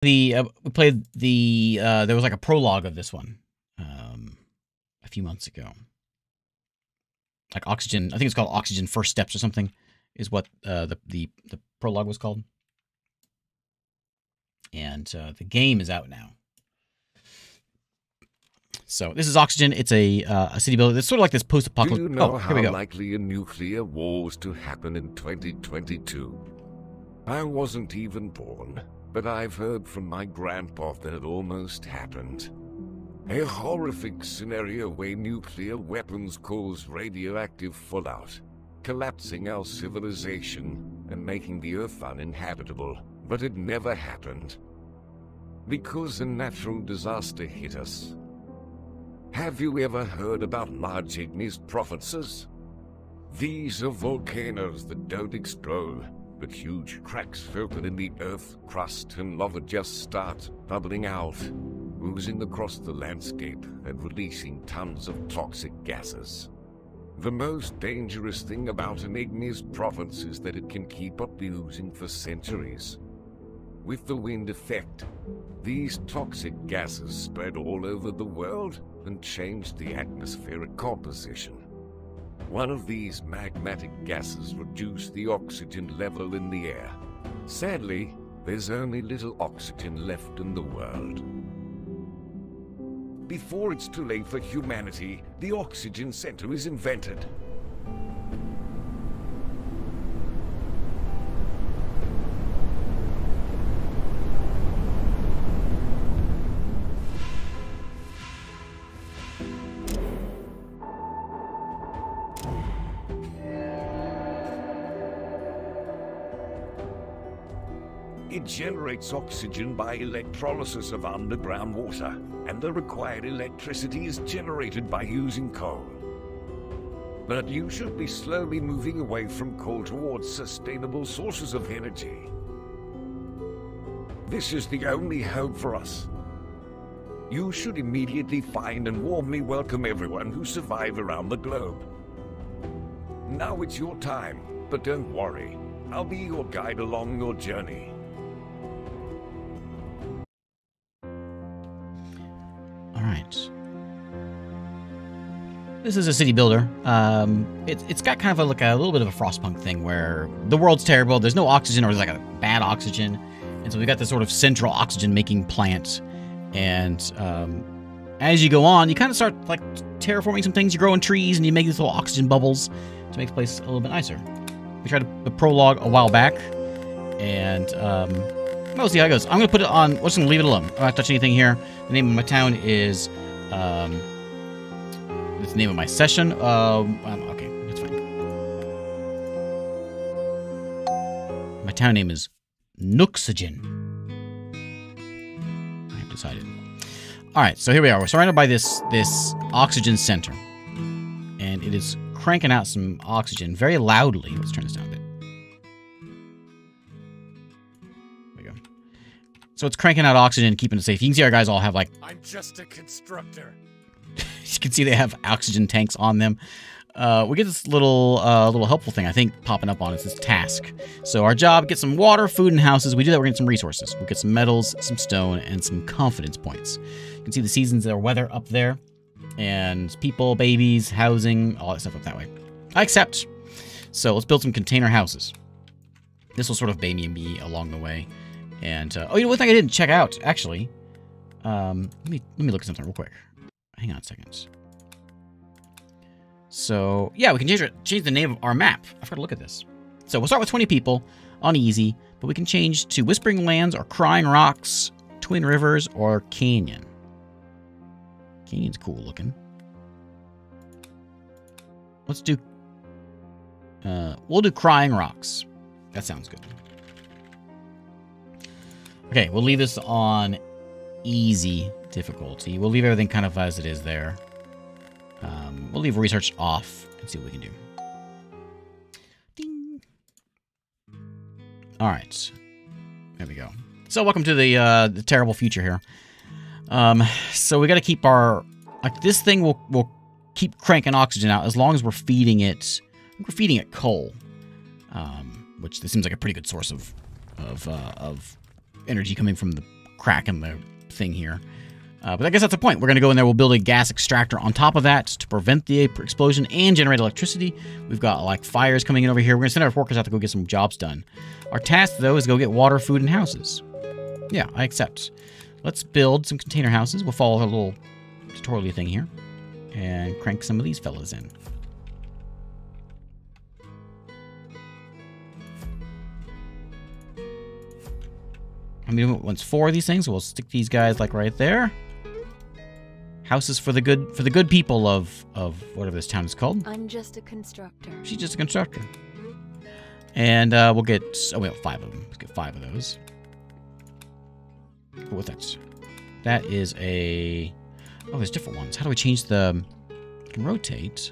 We played the there was like a prologue of this one a few months ago. Like Oxygen, I think it's called Oxygen First Steps or something, is what the prologue was called. And the game is out now. So this is Oxygen. It's a city builder. It's sort of like this post-apocalyptic. Do you know how likely a nuclear war was to happen in 2022? I wasn't even born, but I've heard from my grandpa that it almost happened. A horrific scenario where nuclear weapons cause radioactive fallout, collapsing our civilization and making the Earth uninhabitable. But it never happened, because a natural disaster hit us. Have you ever heard about large igneous provinces? These are volcanoes that don't explode, but huge cracks filtered in the Earth crust and lava just start bubbling out, oozing across the landscape and releasing tons of toxic gases. The most dangerous thing about an igneous province is that it can keep up the oozing for centuries. With the wind effect, these toxic gases spread all over the world and change the atmospheric composition. One of these magmatic gases reduced the oxygen level in the air. Sadly, there's only little oxygen left in the world. Before it's too late for humanity, the Oxygen Center is invented. It generates oxygen by electrolysis of underground water, and the required electricity is generated by using coal. But you should be slowly moving away from coal towards sustainable sources of energy. This is the only hope for us. You should immediately find and warmly welcome everyone who survived around the globe. Now it's your time, but don't worry. I'll be your guide along your journey. Alright. This is a city builder. It's got kind of like a little bit of a Frostpunk thing where the world's terrible, there's no oxygen, or there's like a bad oxygen, and so we got this sort of central oxygen making plant, and as you go on, you kind of start like terraforming some things. You grow in trees and you make these little oxygen bubbles to make the place a little bit nicer. We tried the prologue a while back, and we'll see how it goes. I'm going to put it on, we're just going to leave it alone. I'm not going to touch anything here. The name of my town is, it's the name of my session. Okay, that's fine. My town name is Nookrium. I have decided. Alright, so here we are. We're surrounded by this oxygen center. And it is cranking out some oxygen very loudly. Let's turn this down a bit. So it's cranking out oxygen, keeping it safe. You can see our guys all have like... I'm just a constructor. You can see they have oxygen tanks on them. We get this little helpful thing, I think, popping up on us, this task. So our job, get some water, food, and houses. We do that, we're getting some resources. We'll get some metals, some stone, and some confidence points. You can see the seasons, their weather up there. And people, babies, housing, all that stuff up that way. I accept. So let's build some container houses. This will sort of baby me along the way. And, oh, you know, one thing I didn't check out, actually. Let me look at something real quick. Hang on a second. So, yeah, we can change the name of our map. I forgot to look at this. So we'll start with 20 people on easy, but we can change to Whispering Lands or Crying Rocks, Twin Rivers, or Canyon. Canyon's cool looking. Let's do... we'll do Crying Rocks. That sounds good. Okay, we'll leave this on easy difficulty. We'll leave everything kind of as it is there. We'll leave research off and see what we can do. Ding. All right. There we go. So welcome to the terrible future here. So we got to keep our... Like, this thing will keep cranking oxygen out as long as we're feeding it... I think we're feeding it coal. Which this seems like a pretty good source of energy coming from the crack in the thing here. But I guess that's the point. We're going to go in there. We'll build a gas extractor on top of that to prevent the explosion and generate electricity. We've got like fires coming in over here. We're going to send our workers out to go get some jobs done. Our task, though, is go get water, food, and houses. Yeah, I accept. Let's build some container houses. We'll follow a little tutorial thing here and crank some of these fellas in. I mean, once 4 of these things, we'll stick these guys like right there. Houses for the good people of whatever this town is called. I'm just a constructor. She's just a constructor. And we'll get, oh, we have 5 of them. Let's get 5 of those. Oh, what's that? That is a, oh, there's different ones. How do we change the, I can rotate.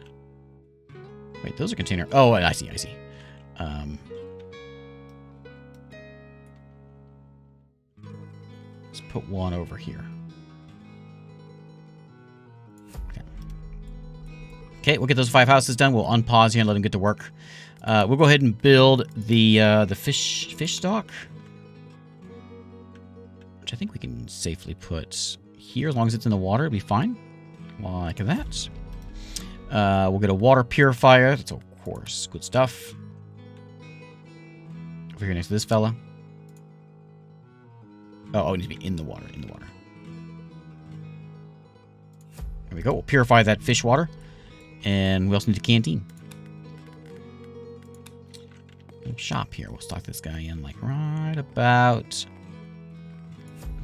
Wait, those are container, oh, I see. Let's put one over here. Okay, we'll get those 5 houses done. We'll unpause here and let them get to work. We'll go ahead and build the fish stock, which I think we can safely put here as long as it's in the water. It'll be fine. Like that. We'll get a water purifier. That's of course good stuff. Over here next to this fella. Oh, it needs to be in the water. There we go. We'll purify that fish water. And we also need a canteen. Little shop here. We'll stock this guy in like right about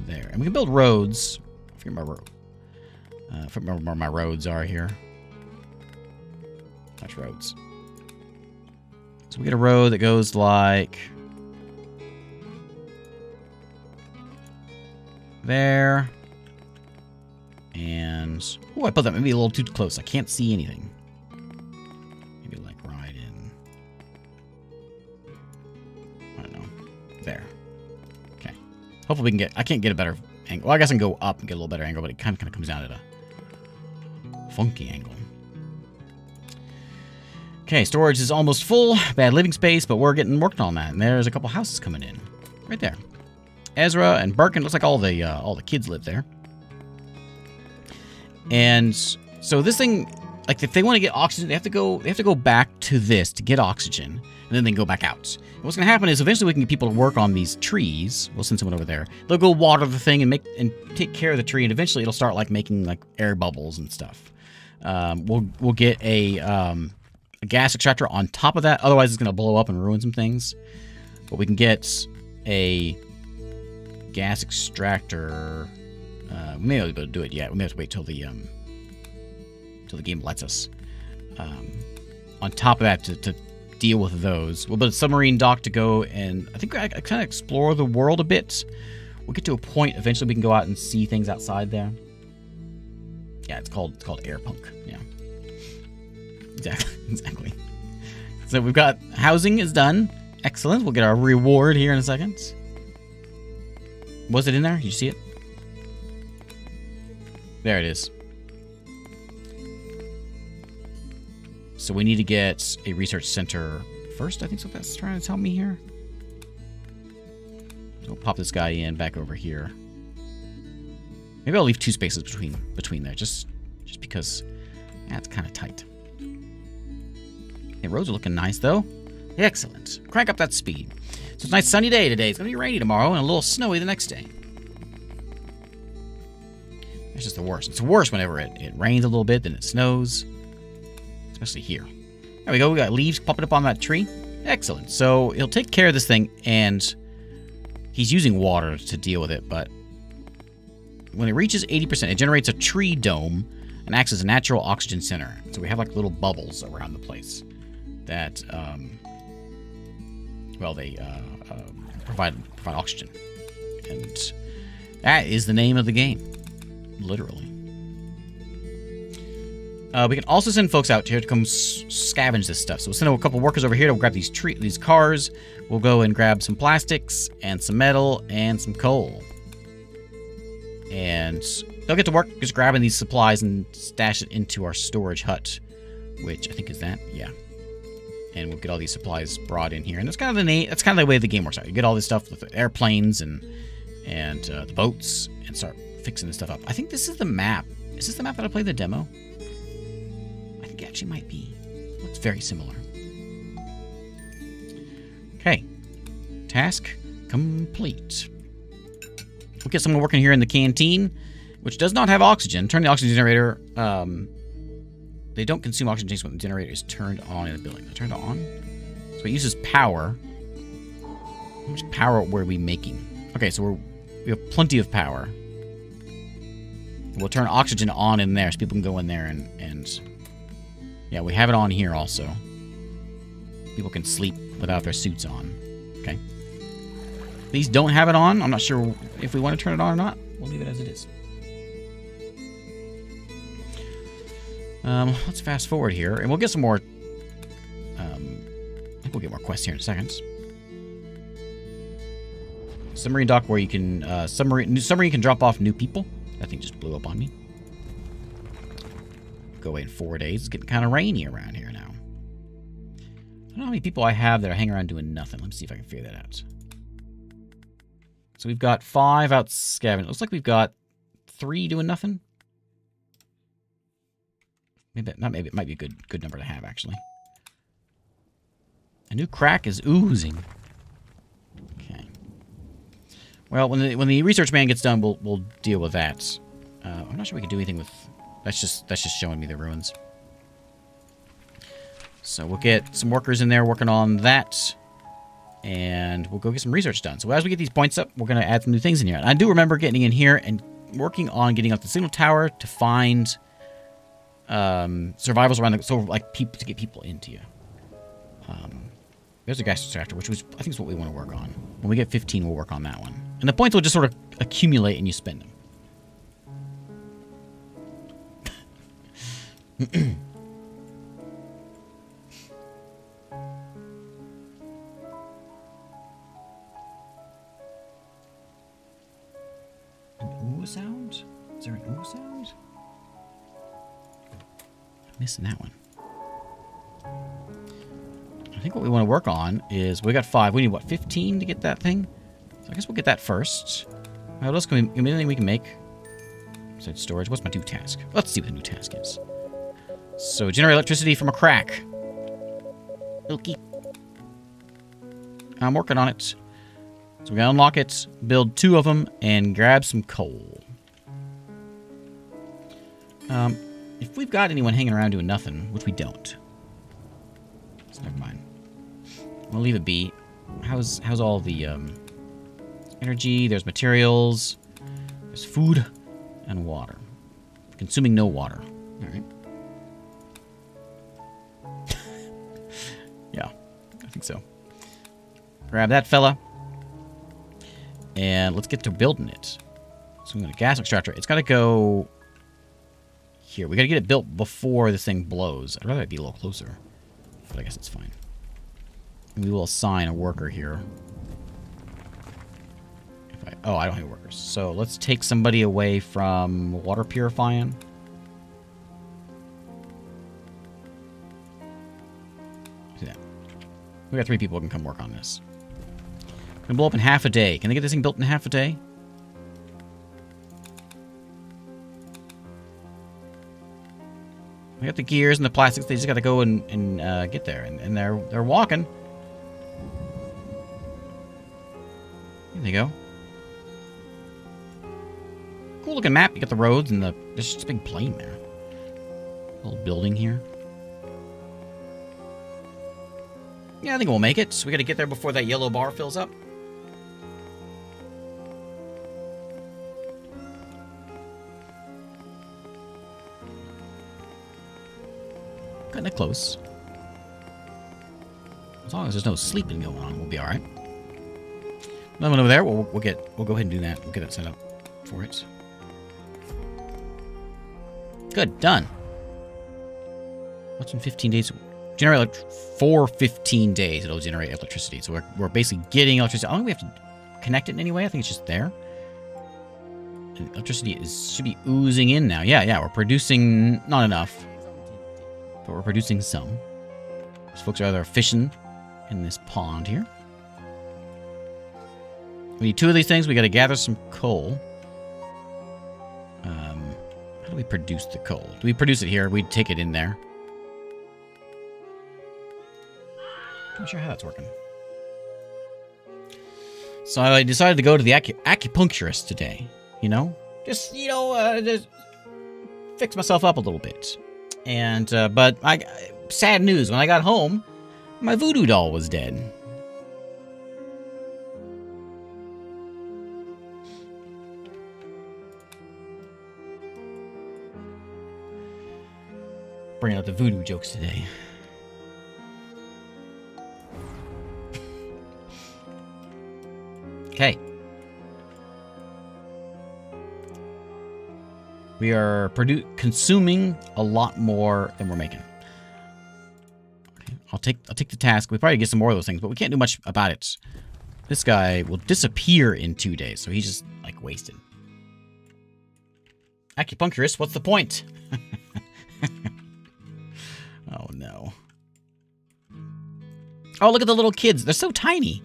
there. And we can build roads. I forget my road. I remember where my roads are here. That's roads. So we get a road that goes like there. And, oh, I put that maybe a little too close. I can't see anything. Maybe like right in, I don't know, there. Okay. Hopefully we can get, I can't get a better angle. Well, I guess I can go up and get a little better angle, but it kind of comes down at a funky angle. Okay, storage is almost full. Bad living space, but we're getting worked on that. And there's a couple houses coming in. Right there. Ezra and Birkin. Looks like all the kids live there. And so this thing, like if they want to get oxygen, they have to go back to this to get oxygen, and then they go back out. And what's going to happen is eventually we can get people to work on these trees. We'll send someone over there. They'll go water the thing and take care of the tree, and eventually it'll start like making like air bubbles and stuff. We'll get a gas extractor on top of that. Otherwise, it's going to blow up and ruin some things. But we can get a gas extractor. We may not be able to do it yet. We may have to wait till the game lets us. On top of that, to deal with those, we'll build a submarine dock to go and I think I kind of explore the world a bit. We'll get to a point eventually we can go out and see things outside there. Yeah, it's called air punk. Yeah, exactly. So we've got housing is done. Excellent. We'll get our reward here in a second. Was it in there? Did you see it? There it is. So we need to get a research center first. I think so. That's trying to tell me here. So we'll pop this guy in back over here. Maybe I'll leave 2 spaces between there, just because that's kind of tight. Hey, roads are looking nice though. Excellent. Crank up that speed. So it's a nice sunny day today. It's gonna be rainy tomorrow and a little snowy the next day. It's just the worst. It's the worst whenever it rains a little bit, then it snows. Especially here. There we go. We got leaves popping up on that tree. Excellent. So he'll take care of this thing, and he's using water to deal with it, but when it reaches 80%, it generates a tree dome and acts as a natural oxygen center. So we have like little bubbles around the place that, well, they provide oxygen. And that is the name of the game. Literally. We can also send folks out here to come scavenge this stuff. So we'll send a couple workers over here to grab these cars. We'll go and grab some plastics and some metal and some coal. And they'll get to work just grabbing these supplies and stash it into our storage hut, which I think is that. Yeah. And we'll get all these supplies brought in here. And that's kind of the way the game works out. You get all this stuff with airplanes and and the boats and start fixing this stuff up. I think this is the map. Is this the map that I played the demo? I think it actually might be. Looks very similar. Okay. Task complete. We'll get someone working here in the canteen, which does not have oxygen. Turn the oxygen generator. They don't consume oxygen tanks when the generator is turned on in the building. Turned on? So it uses power. How much power were we making? Okay, so we have plenty of power. We'll turn oxygen on in there so people can go in there and yeah, we have it on here also. People can sleep without their suits on. Okay. These don't have it on. I'm not sure if we want to turn it on or not. We'll leave it as it is. Let's fast forward here, and we'll get some more. I think we'll get more quests here in a second. Submarine dock where you can submarine can drop off new people. That thing just blew up on me. Go away in 4 days. It's getting kind of rainy around here now. I don't know how many people I have that are hanging around doing nothing. Let me see if I can figure that out. So we've got 5 out scavenging. It looks like we've got 3 doing nothing. Maybe it might be a good number to have, actually. A new crack is oozing. Okay. Well, when the research man gets done, we'll deal with that. I'm not sure we can do anything with. That's just showing me the ruins. So we'll get some workers in there working on that, and we'll go get some research done. So as we get these points up, we're going to add some new things in here. And I do remember getting in here and working on getting up the signal tower to find survivals around the to get people into you. There's a gas extractor, which was I think is what we want to work on. When we get 15, we'll work on that one. And the points will just sort of accumulate and you spend them. An ooh sound? Is there an ooh sound? I'm missing that one. I think what we want to work on is we got 5. We need what, 15 to get that thing? So I guess we'll get that first. What else can we? Anything we can make? Besides storage. What's my new task? Let's see what the new task is. So generate electricity from a crack. Okay. I'm working on it. So we gotta unlock it, build 2 of them, and grab some coal. If we've got anyone hanging around doing nothing, which we don't. So never mind. We'll leave it be. How's all the energy? There's materials. There's food and water. Consuming no water. All right. Yeah, I think so. Grab that fella. And let's get to building it. So we got a gas extractor. It's got to go here. We got to get it built before this thing blows. I'd rather it be a little closer. But I guess it's fine. And we will assign a worker here. I don't have workers. So let's take somebody away from water purifying. See that? We got 3 people who can come work on this. Gonna blow up in half a day. Can they get this thing built in half a day? We got the gears and the plastics. They just got to go and get there, and they're walking. There they go. Cool looking map. You got the roads and there's just a big plain there. Little building here. Yeah, I think we'll make it. So we got to get there before that yellow bar fills up. Kinda close. As long as there's no sleeping going on, we'll be all right. Nothing over there. We'll go ahead and do that. We'll get it set up for it. Good, done. What's in 15 days? Generate for 15 days. It'll generate electricity. So we're basically getting electricity. I don't think we have to connect it in any way. I think it's just there. And electricity should be oozing in now. Yeah. We're producing not enough, but we're producing some. These folks are either fishing in this pond here. We need 2 of these things. We got to gather some coal. How do we produce the coal? Do we produce it here? We take it in there. Not sure how that's working. So I decided to go to the acupuncturist today. You know, just just fix myself up a little bit. And but sad news. When I got home, my voodoo doll was dead. Bringing out the voodoo jokes today. Okay. We are consuming a lot more than we're making. Okay, I'll take the task. We probably get some more of those things, but we can't do much about it. This guy will disappear in 2 days, so he's just like wasted. Acupuncturist, what's the point? Oh no. Oh, look at the little kids. They're so tiny.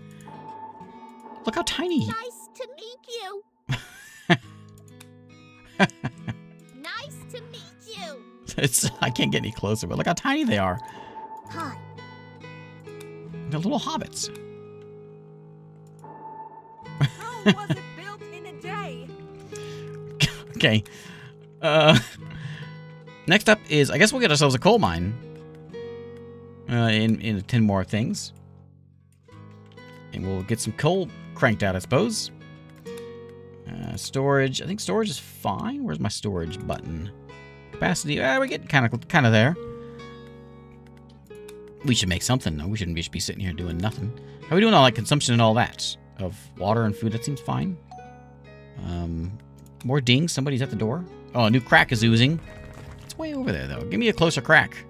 Look how tiny. Nice to meet you. Nice to meet you. I can't get any closer, but look how tiny they are. Hi. They're little hobbits. How was it built in a day? Okay. Next up is, I guess we'll get ourselves a coal mine. In 10 more things. And we'll get some coal cranked out, I suppose. Storage. I think storage is fine. Where's my storage button? Capacity. We're getting kind of there. We should make something, though. We shouldn't just be sitting here doing nothing. How are we doing on like consumption and all that? Of water and food? That seems fine. More dings. Somebody's at the door. Oh, a new crack is oozing. It's way over there, though. Give me a closer crack.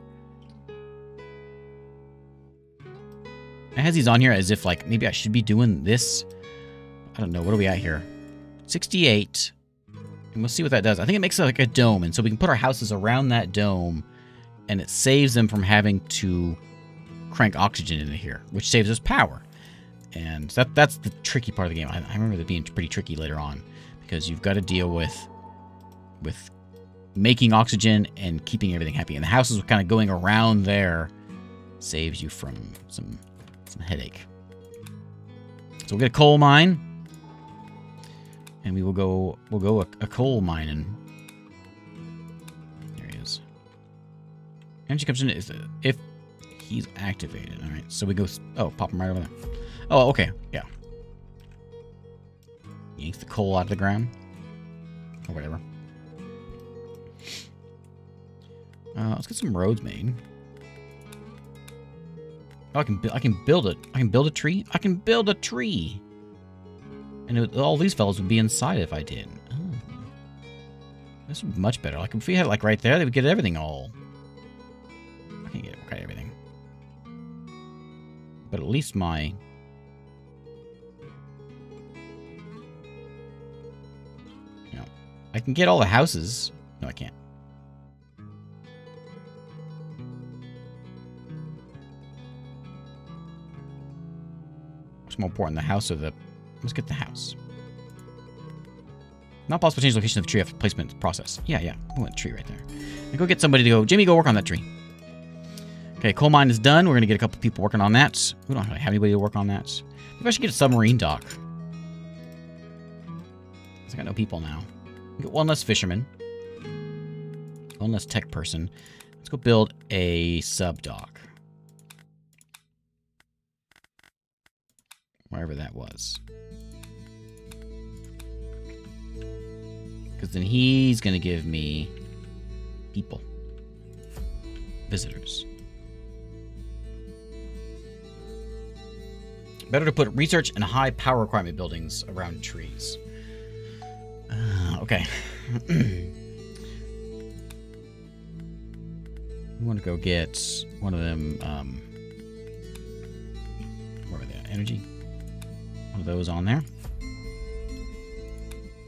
It has these on here as if, like, maybe I should be doing this. I don't know. What are we at here? 68. And we'll see what that does. I think it makes it like a dome. And so we can put our houses around that dome. And it saves them from having to crank oxygen into here. Which saves us power. And that's the tricky part of the game. I remember that being pretty tricky later on. Because you've got to deal with making oxygen and keeping everything happy. And the houses kind of going around there saves you from some headache. So we'll get a coal mine, and we'll go a coal mine, and there he is. Energy comes in if he's activated. All right, so we go. Oh, pop him right over there. Oh, okay, yeah. Yanks the coal out of the ground, or whatever. Let's get some roads made. Oh, I can build it. I can build a tree. I can build a tree. And all these fellows would be inside if I did. Oh. This would be much better. Like if we had it like right there, they would get everything all. I can't get everything. But at least my. I can get all the houses. No, I can't. What's more important, the house or the... Let's get the house. Not possible to change the location of the tree after placement process. Yeah. We want a tree right there. And go get somebody to go... Jimmy, go work on that tree. Okay, coal mine is done. We're going to get a couple people working on that. We don't really have anybody to work on that. Maybe I should get a submarine dock. I got no people now. Get one less fisherman. One less tech person. Let's go build a sub dock. Wherever that was. Because then he's going to give me people. Visitors. Better to put research and high power requirement buildings around trees. Okay. We want to go get one of them, where are they at? Energy? One of those on there.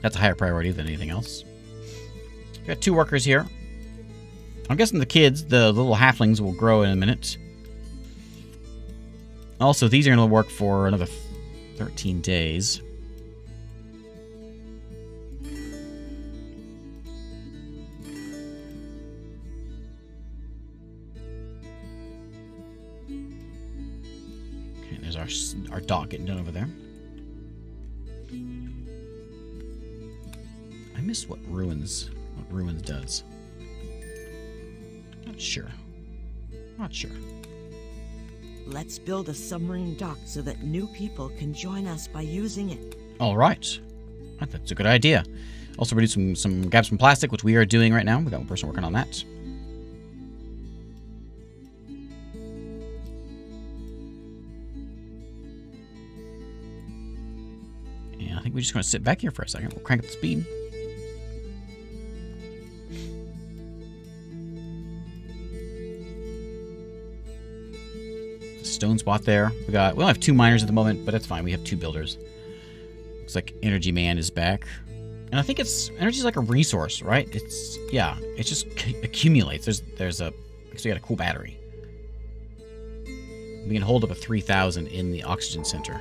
That's a higher priority than anything else. We got 2 workers here. I'm guessing the kids, the little halflings, will grow in a minute. Also, these are going to work for another 13 days. our dock getting done over there. I miss what ruins does. Not sure. Not sure. Let's build a submarine dock so that new people can join us by using it. All right. That's a good idea. Also produce grab some plastic, which we are doing right now. We got one person working on that. And I think we're just going to sit back here for a second. We'll crank up the speed. Stone spot there. We only have 2 miners at the moment, but that's fine. We have 2 builders. Looks like Energy Man is back. And I think energy's like a resource, right? It just accumulates. So you got a cool battery. We can hold up a 3,000 in the oxygen center.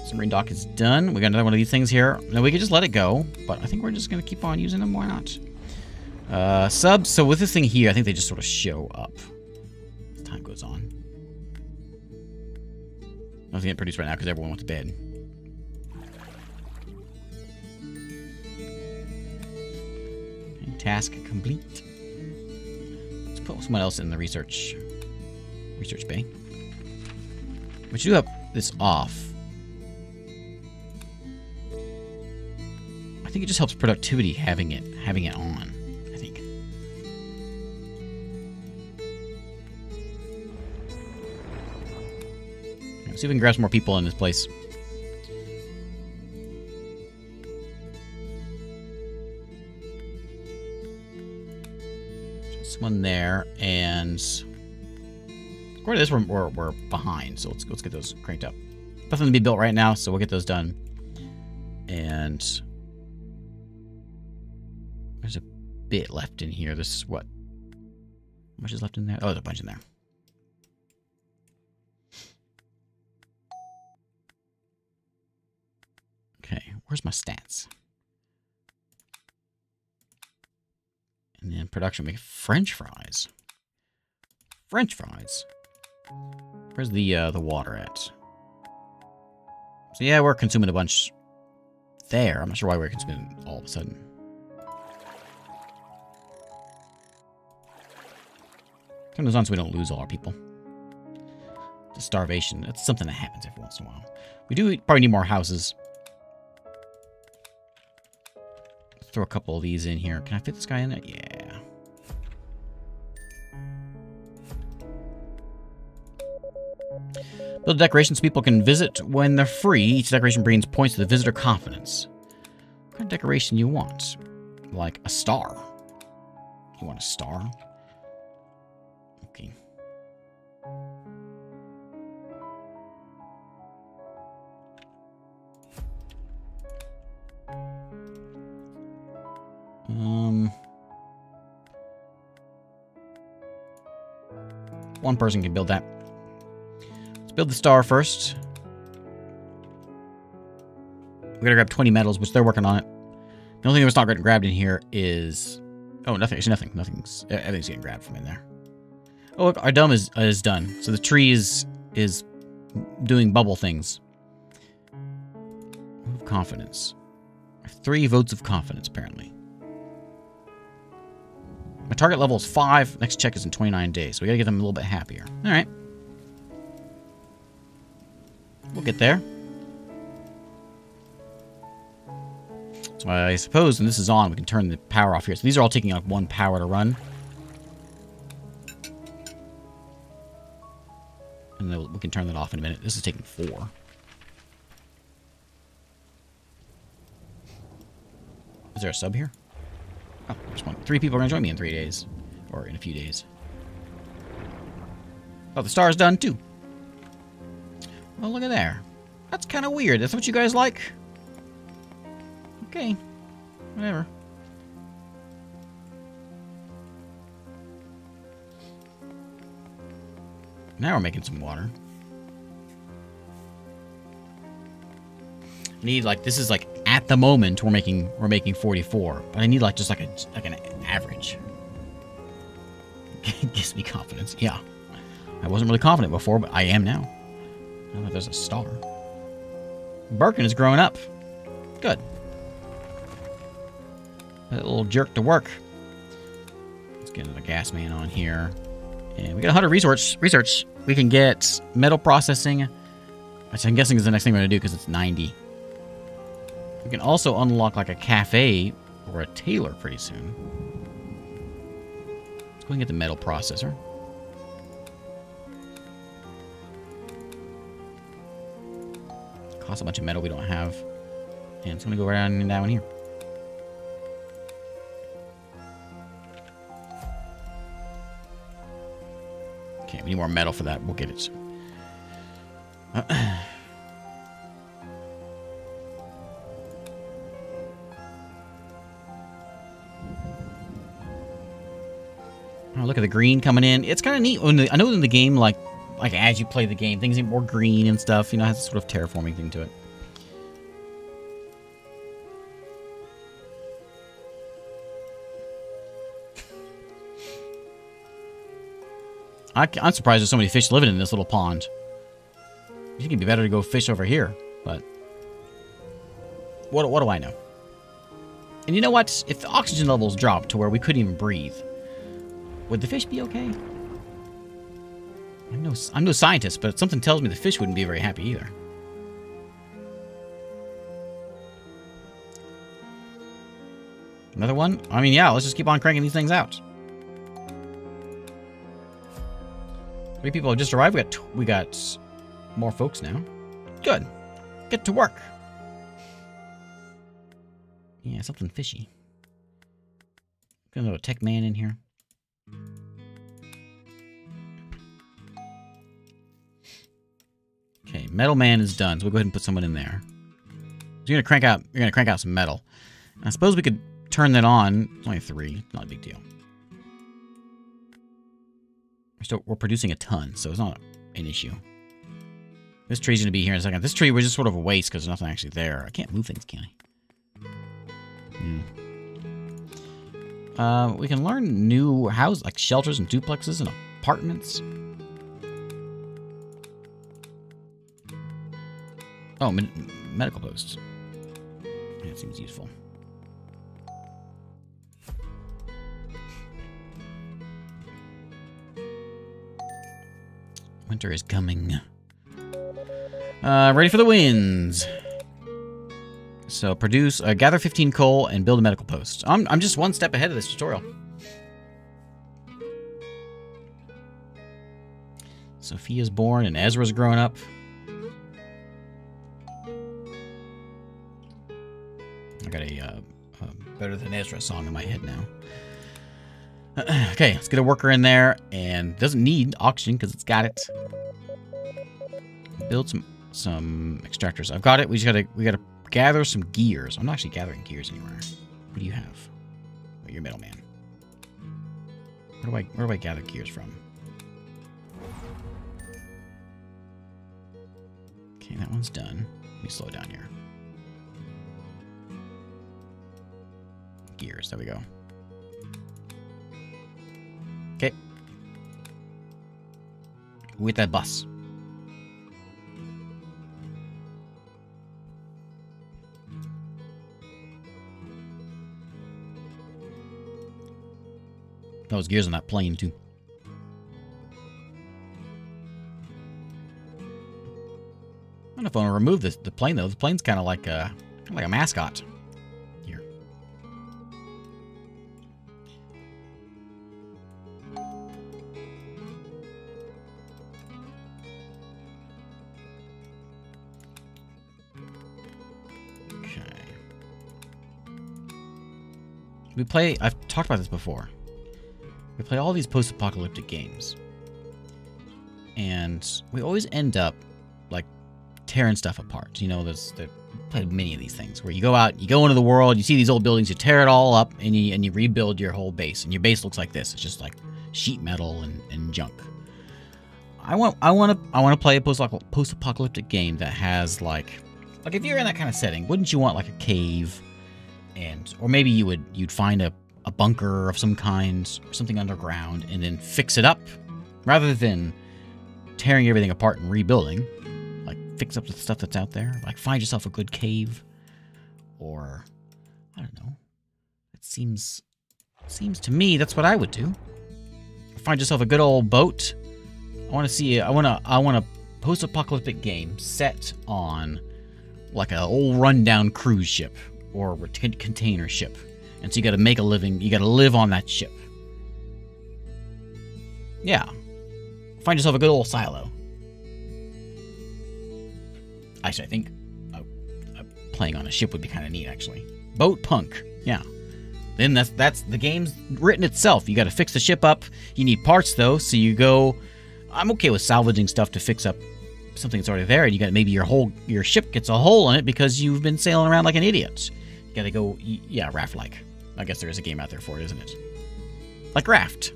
Submarine dock is done. We got another one of these things here. Now we could just let it go, but I think we're just going to keep on using them. Why not? Subs. So with this thing here, I think they just sort of show up as time goes on. Nothing getting produced right now because everyone went to bed. Okay, task complete. Let's put someone else in the research bay. We should do this off. I think it just helps productivity having it on. I think. Let's see if we can grab some more people in this place. Just one there, and according to this, we're behind. So let's get those cranked up. Nothing to be built right now, so we'll get those done. And there's a bit left in here. This is what? How much is left in there? Oh, there's a bunch in there. Okay, where's my stats? And then production, make French fries. French fries. Where's the water at? So yeah, we're consuming a bunch there. I'm not sure why we're consuming it all of a sudden. Turn those on so we don't lose all our people. The starvation, that's something that happens every once in a while. We do probably need more houses. Let's throw a couple of these in here. Can I fit this guy in there? Yeah. Build decorations people can visit when they're free. Each decoration brings points to the visitor confidence. What kind of decoration you want? Like a star. You want a star? Okay. One person can build that. Let's build the star first. We gotta grab 20 metals, which they're working on it. The only thing that's not getting grabbed in here is... Oh, nothing. Actually, nothing. Everything's getting grabbed from in there. Oh, look, our dome is done. So the tree is doing bubble things. Vote of confidence. 3 votes of confidence, apparently. My target level is 5. Next check is in 29 days. So we gotta get them a little bit happier. Alright. We'll get there. So I suppose when this is on, we can turn the power off here. So these are all taking like 1 power to run. And then we can turn that off in a minute. This is taking 4. Is there a sub here? Oh, there's one. 3 people are going to join me in 3 days. Or in a few days. Oh, the star's done too. Well, look at there. That's kind of weird. That's what you guys like? Okay. Whatever. Now we're making some water. Need, like, this is like at the moment we're making 44, but I need like just like an average. Gives me confidence. Yeah, I wasn't really confident before, but I am now. Now that there's a star. Birkin is growing up. Good. That little jerk to work. Let's get the gas man on here. And we got 100 research. We can get metal processing, which I'm guessing is the next thing we're going to do because it's 90. We can also unlock like a cafe or a tailor pretty soon. Let's go and get the metal processor. Costs a bunch of metal we don't have. And it's going to go right down here. Okay, we need more metal for that. We'll get it soon. Oh, look at the green coming in. It's kind of neat. I know in the game, like as you play the game, things get more green and stuff. You know, it has a sort of terraforming thing to it. I'm surprised there's so many fish living in this little pond. You think it'd be better to go fish over here, but what do I know? And you know what? If the oxygen levels dropped to where we couldn't even breathe, would the fish be okay? I'm no scientist, but something tells me the fish wouldn't be very happy either. Another one? I mean, yeah, let's just keep on cranking these things out. 3 people have just arrived. We got more folks now. Good. Get to work. Yeah, something fishy. Got a little tech man in here. Okay, metal man is done. So we'll go ahead and put someone in there. So you're gonna crank out some metal. And I suppose we could turn that on. It's only 3. Not a big deal. We're producing a ton, so it's not an issue. This tree's going to be here in a second. This tree was just sort of a waste because there's nothing actually there. I can't move things, can I? We can learn new houses, like shelters and duplexes and apartments. Oh, medical posts. That seems useful. Winter is coming. Ready for the winds. So produce, gather 15 coal and build a medical post. I'm just one step ahead of this tutorial. Sophia's born and Ezra's growing up. I got a Better Than Ezra song in my head now. Okay, let's get a worker in there, and doesn't need oxygen because it's got it. Build some extractors. I've got it. We gotta gather some gears. I'm not actually gathering gears anywhere. What do you have? Oh, you're middleman. Where do I gather gears from? Okay, that one's done. Let me slow down here. Gears. There we go. Okay. With that bus. Those gears on that plane too. I don't know if I want to remove the plane though. The plane's kind of like a mascot. Here. Okay. I've talked about this before. We play all these post-apocalyptic games. And we always end up, like, tearing stuff apart. You know, we've played many of these things where you go out, you go into the world, you see these old buildings, you tear it all up, and you rebuild your whole base. And your base looks like this. It's just like sheet metal and junk. I want to play a post-apocalyptic game that has, like, Like, if you're in that kind of setting, wouldn't you want, like, a cave? Or maybe you'd find a bunker of some kind, or something underground, and then fix it up, rather than tearing everything apart and rebuilding. Like, fix up the stuff that's out there. Like, find yourself a good cave. Or, I don't know. It seems to me that's what I would do. Find yourself a good old boat. I want a post-apocalyptic game set on like an old rundown cruise ship or a container ship. And so you got to make a living. You got to live on that ship. Yeah. Find yourself a good old silo. Actually, I think playing on a ship would be kind of neat, actually. Boat punk. Yeah. Then that's the game's written itself. You got to fix the ship up. You need parts, though, so you go... I'm okay with salvaging stuff to fix up something that's already there, and you got maybe your ship gets a hole in it because you've been sailing around like an idiot. You got to go... Yeah, raft-like. I guess there is a game out there for it, isn't it? Like Raft.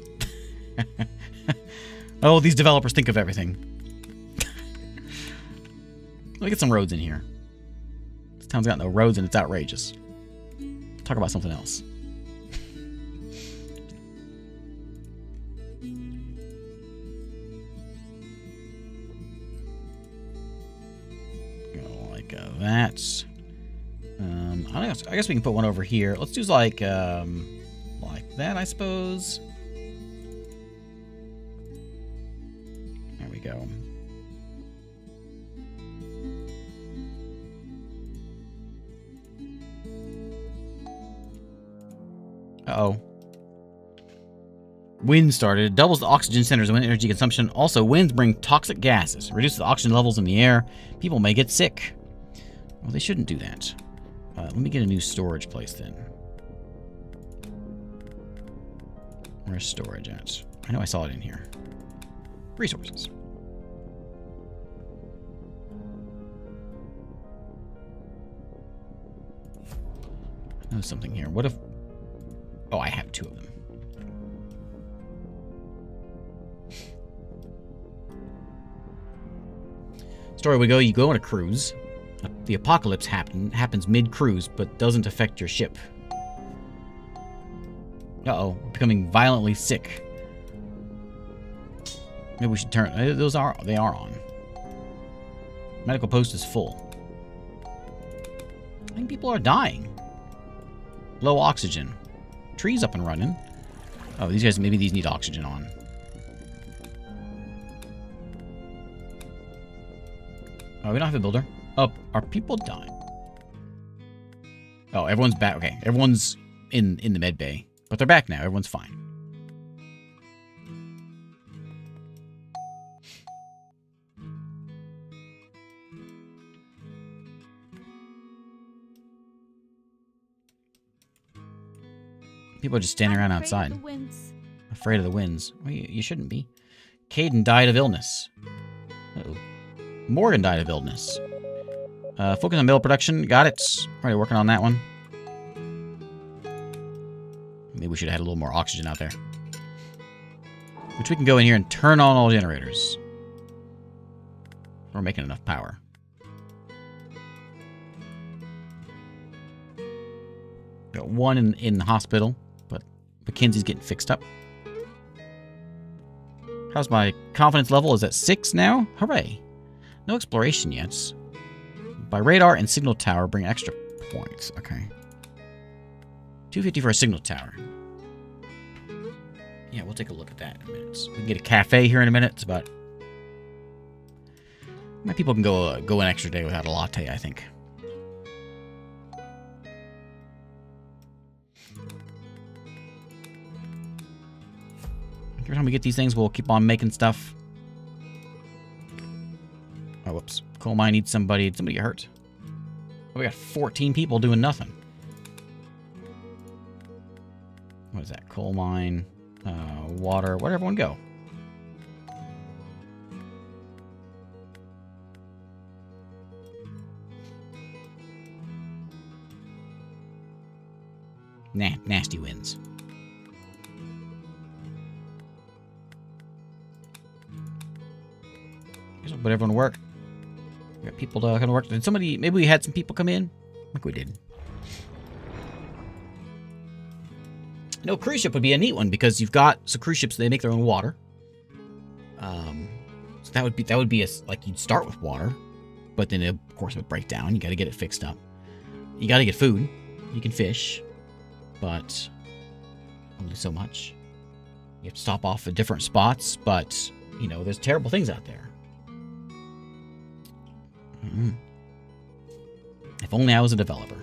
Oh, these developers think of everything. Let me get some roads in here. This town's got no roads and it's outrageous. Talk about something else. Go like that. I guess we can put one over here. Let's do like that, I suppose. There we go. Uh-oh. Wind started. It doubles the oxygen centers and wind energy consumption. Also, winds bring toxic gases. Reduces the oxygen levels in the air. People may get sick. Well, they shouldn't do that. Let me get a new storage place then. Where's storage at? I know I saw it in here. Resources. I know something here. What if... Oh, I have two of them. Story we go, you go on a cruise. The apocalypse happens mid-cruise, but doesn't affect your ship. Uh-oh, becoming violently sick. Maybe we should turn... They are on. Medical post is full. I think people are dying. Low oxygen. Trees up and running. Oh, these guys, maybe these need oxygen on. Oh, we don't have a builder. Oh, are people dying? Oh, everyone's back. Okay, everyone's in the med bay. But they're back now. Everyone's fine. People are just standing around outside. Afraid of the winds. Well, you shouldn't be. Caden died of illness. Uh-oh. Morgan died of illness. Focus on middle production. Got it. Already working on that one. Maybe we should have had a little more oxygen out there. Which we can go in here and turn on all generators. We're making enough power. Got one in the hospital, but Mackenzie's getting fixed up. How's my confidence level? Is at 6 now? Hooray. No exploration yet. By radar and signal tower, bring extra points. Okay. 250 for a signal tower. Yeah, we'll take a look at that in a minute. We can get a cafe here in a minute. It's about... My people can go an extra day without a latte, I think. Every time we get these things, we'll keep on making stuff. Oh, whoops. Coal mine needs somebody. Did somebody get hurt? Oh, we got 14 people doing nothing. What is that? Coal mine, water. Where'd everyone go? Nah, nasty winds. Guess we'll put everyone to work. We got people to kind of work. Did somebody... Maybe we had some people come in? I think we did. No, cruise ship would be a neat one because you've got... So cruise ships, they make their own water. So that would be a, like you'd start with water, but then it, of course it would break down. You got to get it fixed up. You got to get food. You can fish, but only so much. You have to stop off at different spots, but you know there's terrible things out there. If only I was a developer.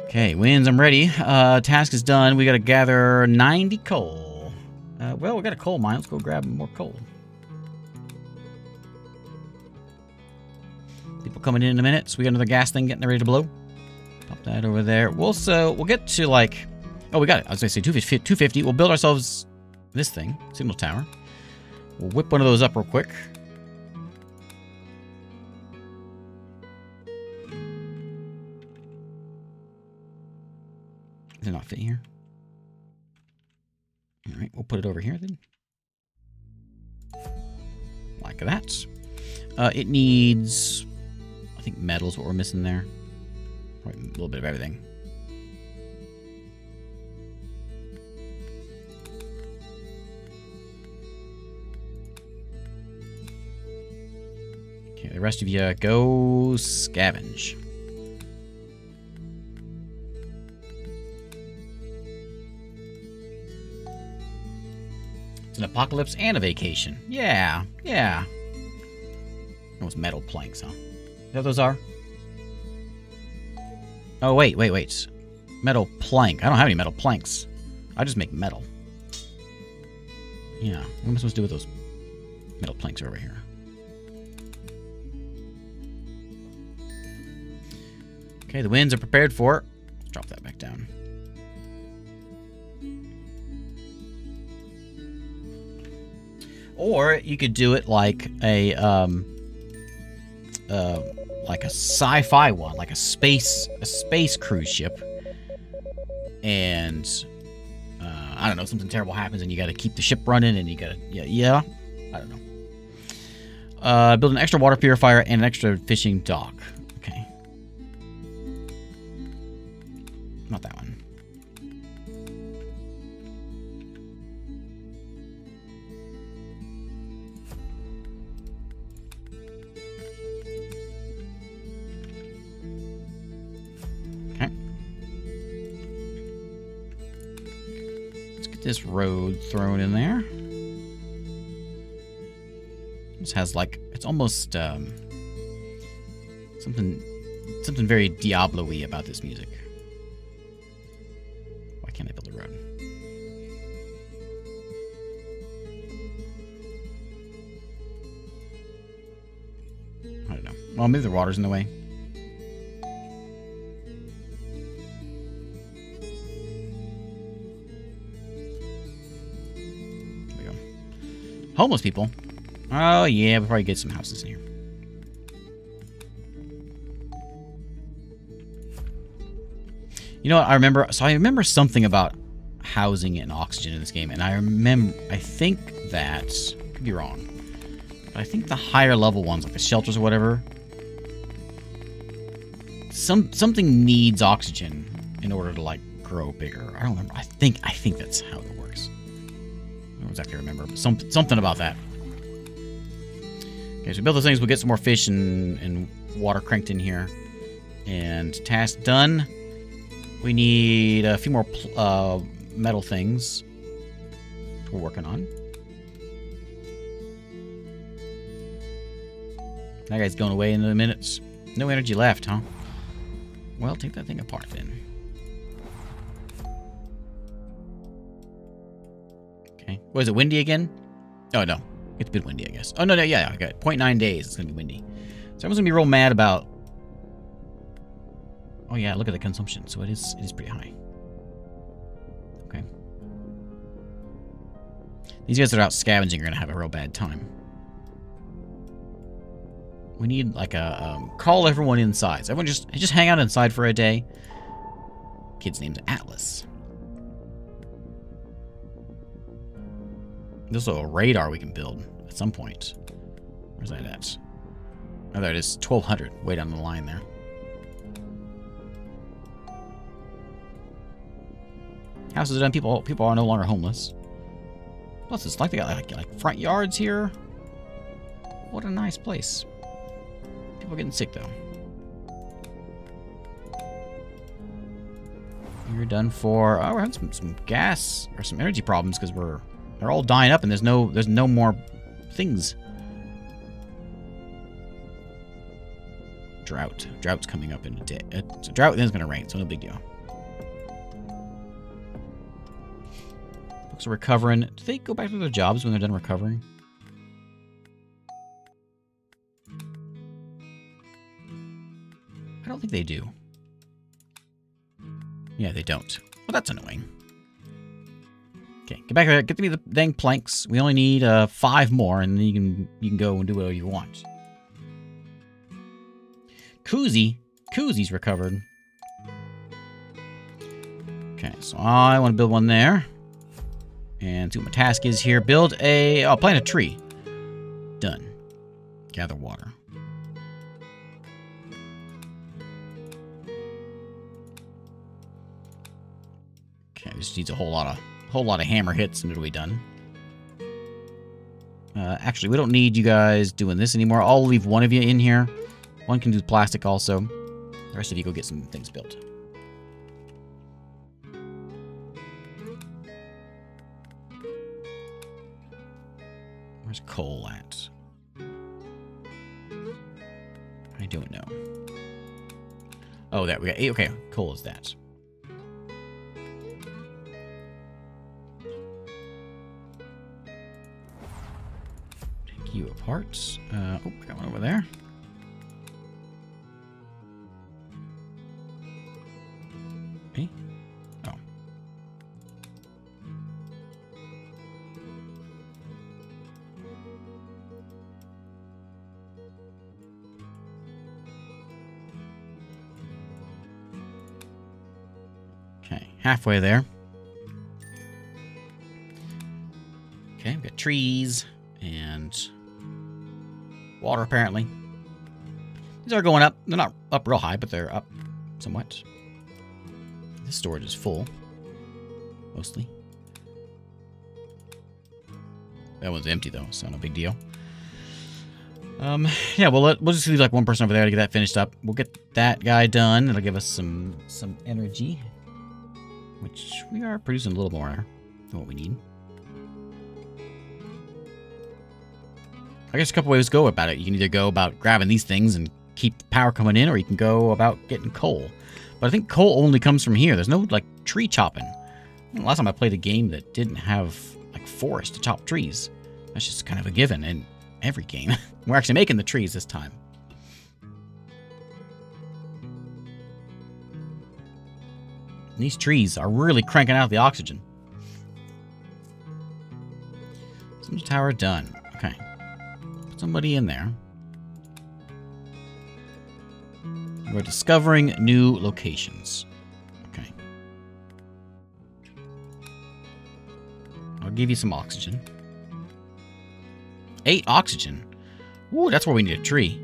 Okay, winds, I'm ready. Task is done. We gotta gather 90 coal. Well, we got a coal mine. Let's go grab more coal. People coming in a minute. So we got another gas thing getting ready to blow. Pop that over there. We'll get to like... Oh, we got it. I was gonna say 250. We'll build ourselves this thing. Signal tower. We'll whip one of those up real quick. Does it not fit here? Alright, we'll put it over here then. Like that. It needs... I think metal's what we're missing there. Probably a little bit of everything. Okay, the rest of you go scavenge. An apocalypse and a vacation. Yeah, yeah. Those metal planks, huh? Is that what those are? Oh, wait. Metal plank. I don't have any metal planks. I just make metal. Yeah. What am I supposed to do with those metal planks over here? Okay, the winds are prepared for. Let's drop that back down. Or you could do it like a sci-fi one, like a space cruise ship. And I don't know, something terrible happens and you got to keep the ship running and you got to yeah, I don't know. Build an extra water purifier and an extra fishing dock. Okay. Not that one. This road thrown in there. This has like, it's almost something very Diablo-y about this music. Why can't I build a road? I don't know. Well, maybe the water's in the way. Homeless people. Oh, yeah, we'll probably get some houses in here. You know what I remember? So I remember something about housing and oxygen in this game, and I think that, could be wrong, but I think the higher level ones, like the shelters or whatever, something needs oxygen in order to, like, grow bigger. I don't remember. I think that's how it works. I don't exactly remember, but something about that. Okay, so we build those things. We'll get some more fish and water cranked in here. And task done. We need a few more metal things we're working on. That guy's going away in a minute. No energy left, huh? Well, take that thing apart then. Okay. What is it, windy again? Oh, no. It's been windy, I guess. Oh, no, yeah, I got it. 0.9 days. It's going to be windy. So everyone's going to be real mad about... Oh, yeah, look at the consumption. So it is pretty high. Okay. These guys that are out scavenging are going to have a real bad time. We need, like, a... call everyone inside. So everyone just hang out inside for a day. Kid's name's Atlas. There's also a radar we can build at some point. Where's that at? Oh, there it is. 1,200. Way down the line there. Houses are done. People are no longer homeless. Plus, it's like they got like front yards here. What a nice place. People are getting sick though. You're done for. Oh, we're having some gas or some energy problems because they're all dying up and there's no more things. Drought's coming up in a day. It's a drought, then it's gonna rain, so no big deal. Folks are recovering. Do they go back to their jobs when they're done recovering? I don't think they do. Yeah, they don't. Well, that's annoying. Okay, get back there. Get me the dang planks. We only need 5 more, and then you can go and do whatever you want. Koozy's recovered. Okay, so I want to build one there. And see what my task is here. Build a... Oh, plant a tree. Done. Gather water. Okay, this needs a whole lot of hammer hits and it'll be done. Actually, we don't need you guys doing this anymore. I'll leave one of you in here. One can do plastic also. The rest of you go get some things built. Where's coal at? I don't know. Oh, that we got 8. Okay, coal is that. Take you apart. Oh, got one over there. Okay. Oh. Okay, halfway there. Okay, we've got trees and water apparently. These are going up. They're not up real high, but they're up somewhat. This storage is full. Mostly. That one's empty though, so no big deal. Yeah, we'll just leave like one person over there to get that finished up. We'll get that guy done. It'll give us some energy. Which we are producing a little more than what we need. I guess a couple ways to go about it. You can either go about grabbing these things and keep the power coming in, or you can go about getting coal. But I think coal only comes from here. There's no, like, tree chopping. Last time I played a game that didn't have, like, forest to chop trees. That's just kind of a given in every game. We're actually making the trees this time. And these trees are really cranking out the oxygen. Some tower done. Okay. Put somebody in there. We're discovering new locations. Okay. I'll give you some oxygen. 8 oxygen. Ooh, that's where we need a tree.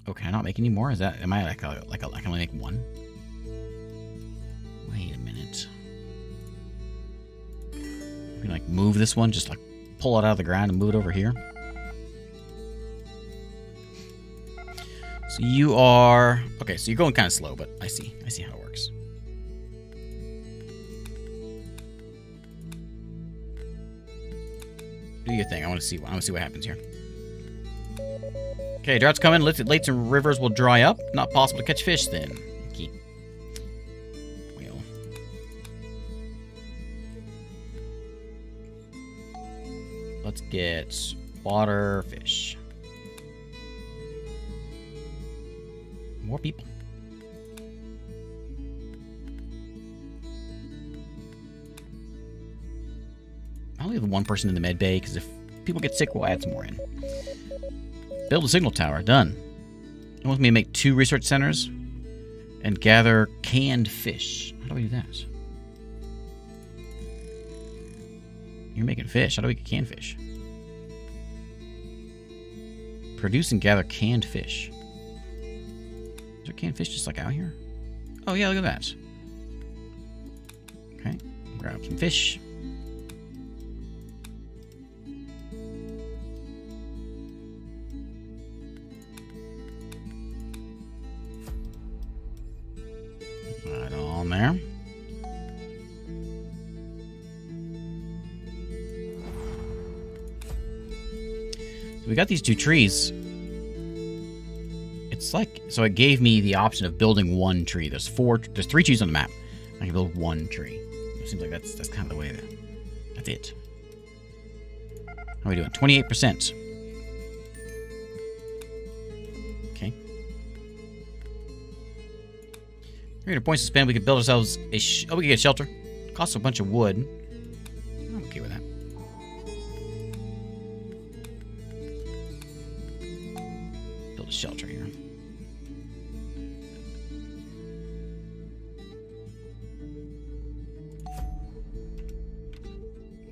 Okay, I'm not making any more. Is that? Am I I can only make 1? Wait a minute. We can like move this one, just like pull it out of the ground and move it over here. So you are okay. So you're going kind of slow, but I see how it works. Do your thing. I want to see what happens here. Okay, droughts coming. Lakes and rivers will dry up. Not possible to catch fish then. Okay. Well. Let's get water fish. More people. I'll leave one person in the med bay because if people get sick, we'll add some more in. Build a signal tower. Done. It wants me to make 2 research centers. And gather canned fish. How do we do that? You're making fish. How do we get canned fish? Produce and gather canned fish. Is there canned fish just like out here? Oh yeah, look at that. Okay, grab some fish. Right on there. So we got these 2 trees. It's like, so it gave me the option of building 1 tree. There's 3 trees on the map. I can build 1 tree. It seems like that's kind of the way that's it. How are we doing? 28%. Okay. 300 points to spend. We could build ourselves a we could get a shelter. Costs a bunch of wood. I'm okay with that. Build a shelter here.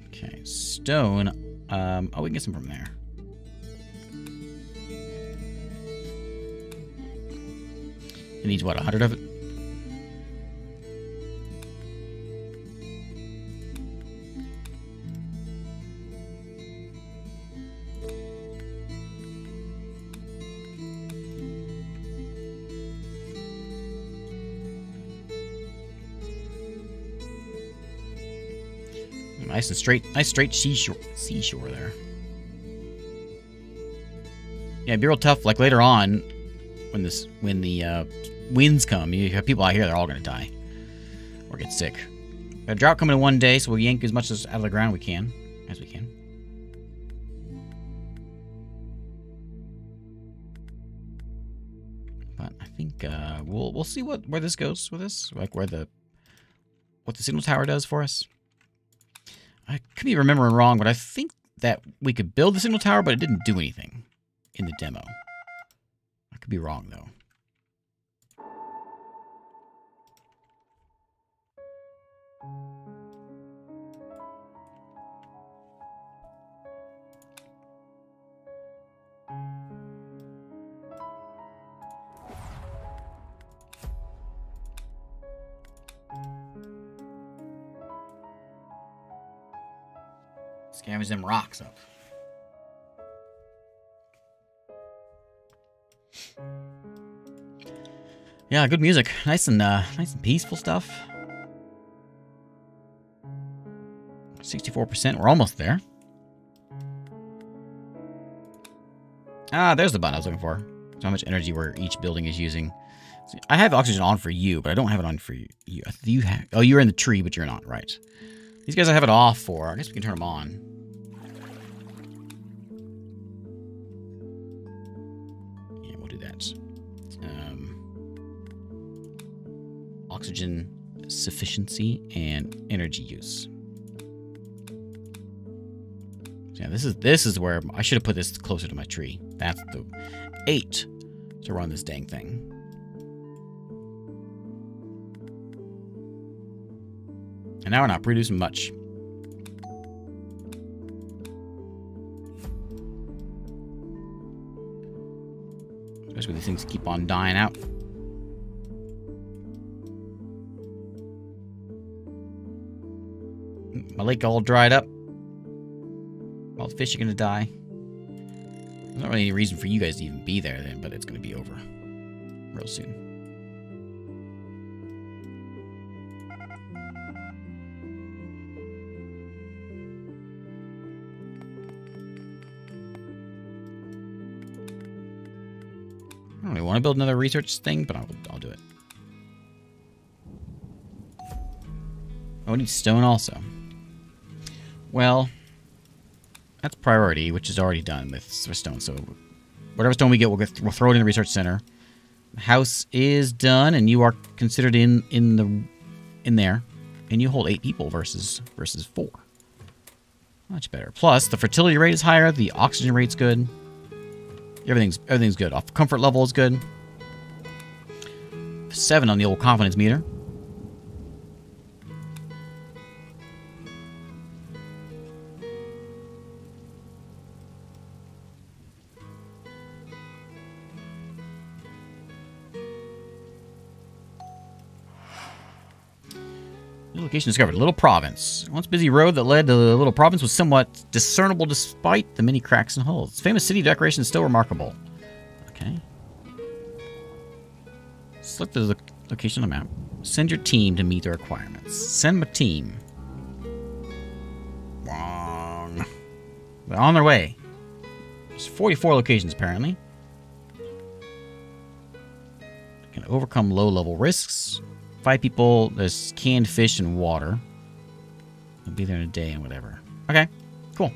Okay, stone. Oh, we can get some from there. It needs what, 100 of it? Nice and straight, seashore there. Yeah, it'd be real tough. Like later on, when the winds come, you have people out here, they're all gonna die or get sick. Got a drought coming in 1 day, so we'll yank as much as out of the ground as we can. But I think we'll see where this goes with this, like what the signal tower does for us. I could be remembering wrong, but I think that we could build the signal tower, but it didn't do anything in the demo. I could be wrong, though. Scavenge them rocks up. Yeah, good music. Nice and peaceful stuff. 64%. We're almost there. Ah, there's the button I was looking for. So how much energy where each building is using. See, I have oxygen on for you, but I don't have it on for you. You have. Oh, you're in the tree, but you're not. Right. These guys I have it off for. I guess we can turn them on. Yeah, we'll do that. Oxygen sufficiency and energy use. So yeah, this is where I should have put this closer to my tree. That's the 8 to run this dang thing. And now we're not producing much. Especially when these things keep on dying out. My lake all dried up. All the fish are gonna die. There's not really any reason for you guys to even be there then, but it's gonna be over real soon. I don't really want to build another research thing, but I'll do it. Oh, we need stone also. Well, that's priority, which is already done with stone. So whatever stone we get, we'll throw it in the research center. The house is done, and you are considered in there, and you hold 8 people versus 4. Much better. Plus, the fertility rate is higher. The oxygen rate's good. Everything's good. Off comfort level is good. 7 on the old confidence meter. New location discovered. Little Province. Once busy road that led to the Little Province was somewhat discernible despite the many cracks and holes. Its famous city decoration is still remarkable. Okay. Select the location on the map. Send your team to meet the requirements. Send my team. Wrong. They're on their way. There's 44 locations, apparently. They can overcome low-level risks. 5 people, there's canned fish and water. I'll be there in a day and whatever. Okay, cool.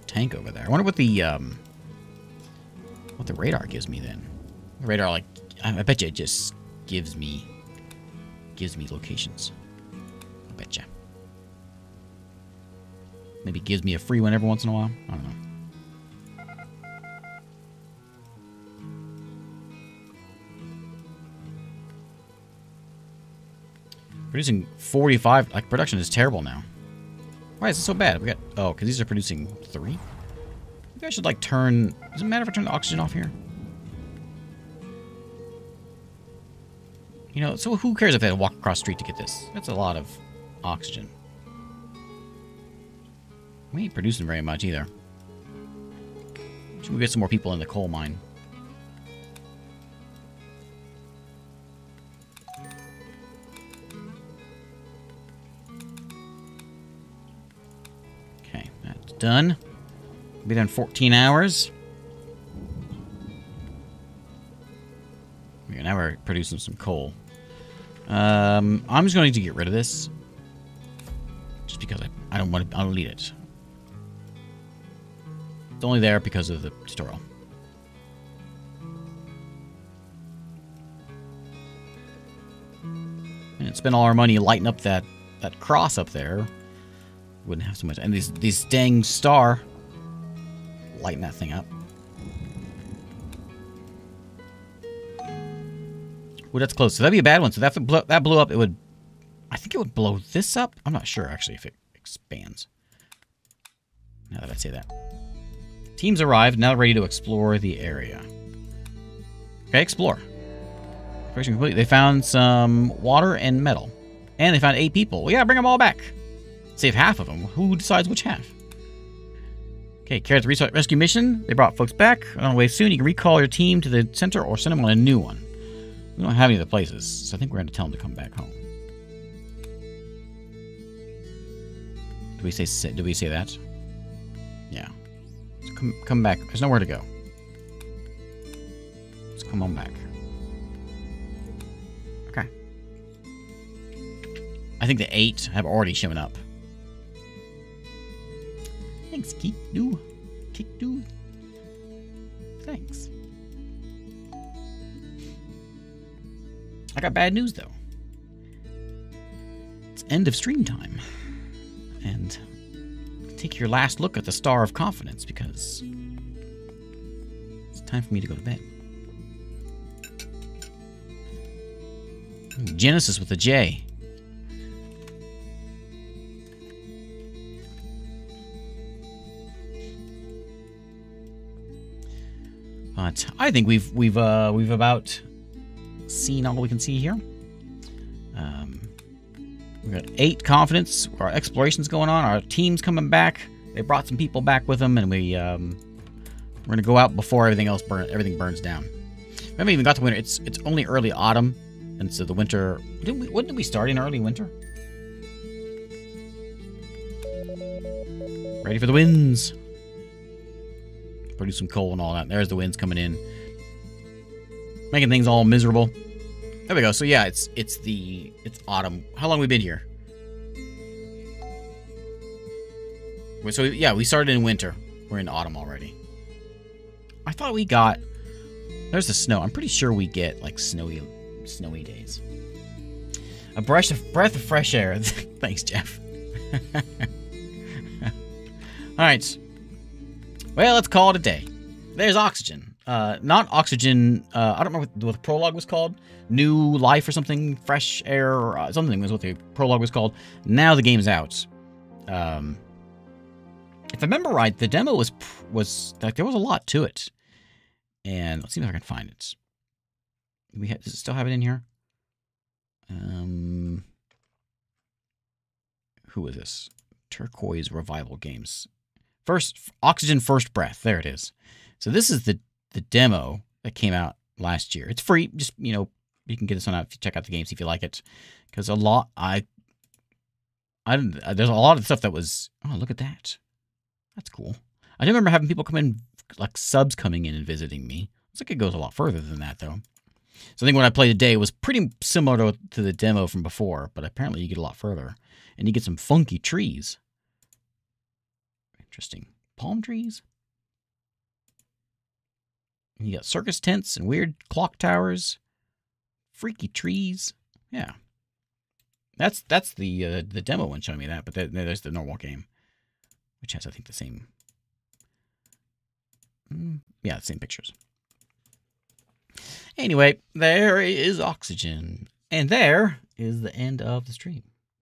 Tank over there. I wonder what the radar gives me then. The radar, like, I bet you it just gives me locations. I bet you. Maybe gives me a free one every once in a while. I don't know. Producing 45. Like, production is terrible now. Why is it so bad? We got... Oh, because these are producing 3? Maybe I should, like, turn... Does it matter if I turn the oxygen off here? You know, so who cares if they had to walk across the street to get this? That's a lot of oxygen. We ain't producing very much either. Should we get some more people in the coal mine? Okay, that's done. We'll be done in 14 hours. Okay, now we're producing some coal. I'm just going to get rid of this. Just because I don't need it. It's only there because of the tutorial. And spend all our money lighting up that cross up there. Wouldn't have so much. And these dang star lighting that thing up. Well, that's close. So that'd be a bad one. So that blew up. It would. I think it would blow this up. I'm not sure actually if it expands. Now that I say that. Teams arrived, now ready to explore the area. Okay, explore. Exploration complete. They found some water and metal. And they found 8 people. Well, yeah, bring them all back. Save half of them. Who decides which half? Okay, carry the research rescue mission. They brought folks back. On the way soon, you can recall your team to the center or send them on a new one. We don't have any of the places, so I think we're going to tell them to come back home. Did we say that? Yeah. Come back. There's nowhere to go. Let's come on back. Okay. I think the 8 have already shown up. Thanks, Kick-Doo. Kick-Doo. Thanks. I got bad news, though. It's end of stream time. And... take your last look at the Star of Confidence, because it's time for me to go to bed. Genesis with a J. But I think we've about seen all we can see here. We've got 8 confidence. Our exploration's going on. Our team's coming back. They brought some people back with them, and we're gonna go out before everything burns down. We haven't even got to winter. It's only early autumn, and so the winter. When did we start in early winter? Ready for the winds. Produce some coal and all that. There's the winds coming in, making things all miserable. There we go. So yeah, it's autumn. How long have we been here? So yeah, we started in winter. We're in autumn already. I thought we got... There's the snow. I'm pretty sure we get like snowy days. A breath of fresh air. Thanks, Jeff. All right. Well, let's call it a day. There's oxygen. not Oxygen. I don't remember what the prologue was called. New Life or something. Fresh Air or something was what the prologue was called. Now the game's out. If I remember right, the demo was like there was a lot to it. And let's see if I can find it. Does it still have it in here? Who is this? Turquoise Revival Games. Oxygen First Breath. There it is. So this is the demo that came out last year. It's free. Just, you can get this one out if you check out the game, see if you like it. Because there's a lot of stuff that was, oh, look at that. That's cool. I do remember having people come in, like subs coming in and visiting me. Looks like it goes a lot further than that, though. So I think what I played today was pretty similar to the demo from before, but apparently you get a lot further. And you get some funky trees. Interesting. Palm trees? And you got circus tents and weird clock towers. Freaky trees. Yeah. That's the demo one showing me that, but there's the normal game. Which has, I think, the same... yeah, the same pictures. Anyway, there is Oxygen. And there is the end of the stream.